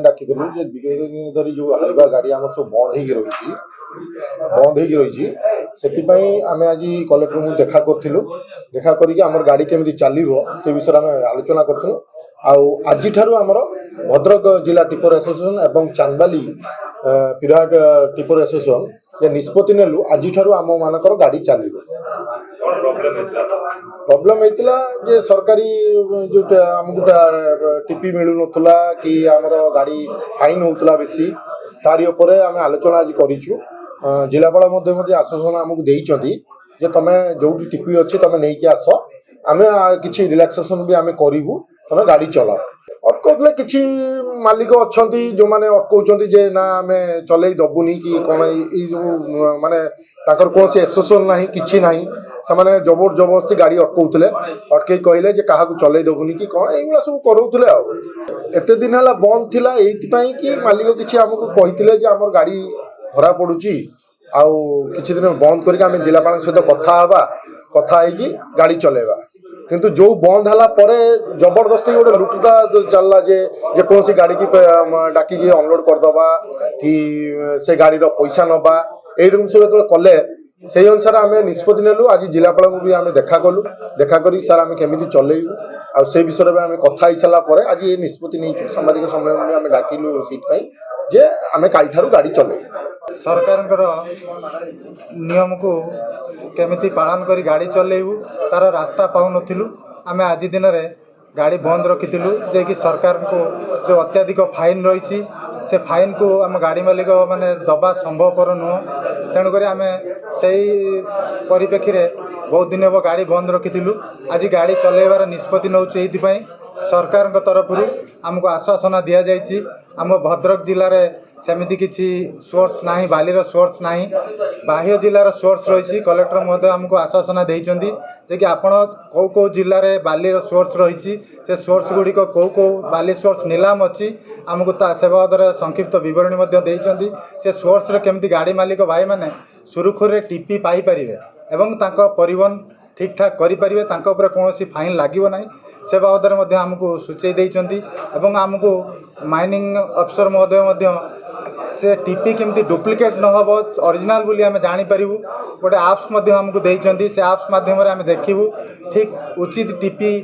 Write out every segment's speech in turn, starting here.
डाकी विगत दिन धरी जो हाइवा गाड़ी आम सब बंद हो रही आम आज कलेक्टर को देखा करूँ देखा करमर गाड़ी केमी चलो से विषय में आलोचना करूँ आज आमर भद्रक जिला टिपर एसोसिएशन एवं चांदबाली पिराट टिपर एसोसिएशन जे निष्पत्ति नेलु आज आम मानकर गाड़ी चलो प्रॉब्लम होता जे सरकारी जो आमको टीपी मिलू ना कि आमर गाड़ी फाइन होता बेसी तारी उपरे आम आलोचना आज करूँ जिलापाल आश्वासन आमको देइचंती जे तमे जो टीपी अच्छी तुम नहीं आस आम कि रिलैक्सेशन भी आम करूँ तुम गाड़ी चलाओ अटकाउले किसी मालिक अच्छा जो मैंने अटकाउं जे ना आम चल दबुनी कि कौन जो माने कौन से एसोसिएशन ना कि ना से जबर जबरदस्ती गाड़ी अटकाउले अटकई कहले क्या चल दबुनी कि कौन ये सब करोले एत दिन है बंद थिला एइथिपाई कि मालिक किसी आमको कहते आम गाड़ी धरा पड़ुची आउ किछि दिन बंद करके आम जिलापाल सहित कथा है गाड़ी चलेबा किंतु जो बंद हला परे जबरदस्ती गोटे लुटुता चलला जे कौन सी गाड़ी की डाकी अनलोड करदबा कि से गाड़ी पैसा नबा एरकम सब जो कले से अनुसार आम निष्पत्ति नेलु आज जिलापाल को भी आम देखा कलु देखा करी सर आम केमी चलैबू आ से विषय में आम कथा हो सारा पर आज ये निष्पत्ति नहीं सांबादिक समय में आम डाकिलु से जे आम काल गाड़ी चलैबू सरकार नियम को केमिति पालन करी गाड़ी चलैबू तार रास्ता पाऊ नथिलु आम आज दिन में गाड़ी बंद रखीलु जे कि सरकार को जो अत्याधिक फाइन रही से फाइन को आम गाड़ी मालिक माने दबा संभवपर नुह तेणुक आम से परिप्रेक्षी में बहुत दिन हम गाड़ी बंद रखीलु आज गाड़ी चलैबार निष्पत्ति नौ सरकार तरफ आमको आश्वासन दि जाइए आम भद्रक जिले में सेमती किसी सोर्स ना बालीर सोर्स ना बाह्य जिलार सोर्स रही कलेक्टर महोदय आमको आश्वासन देइचंदी जे कि आपण कौ कौ जिले में बालीर सोर्स रही से सोर्स गुड़िक कौ कौ बाली सोर्स नीलाम अच्छी आमको से बाबद संक्षिप्त बरणी देइचंदी से सोर्स केमती गाड़ी मालिक भाई मैंने सुरुखुर टीपी पाई परिवे एवं तांको परिवहन ठीक ठाक करें कौन फाइन लगे ना से बाबद आमको सूचई देइचंती एवं आमको माइनिंग अफसर महोदय से टीपी केमती डुप्लिकेट न हो ओरिजिनल बोली आम जापर गोटे आप्स आमको देइचंती से आप्स माध्यम आम देखू ठीक उचित टीपी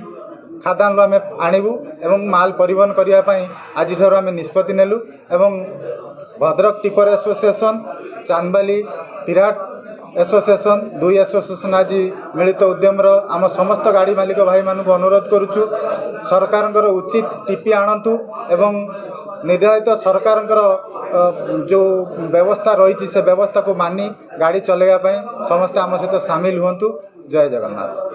खादान आम आणबू एवं माल परिवहन करने आज आम निष्पत्ति नेलु एवं भद्रक टिपर एसोसिएशन चांदबाली पिराट एसोसिएशन दुई एसोसिएशन आज मिलित उद्यम आम समस्त गाड़ी मालिक भाई मानक अनुरोध करुचु सरकार उचित टीपी आणतु एवं निर्धारित सरकार जो व्यवस्था रही से व्यवस्था को मानी गाड़ी चलैया समस्ते आम सहित सामिल हुंतु। जय जगन्नाथ।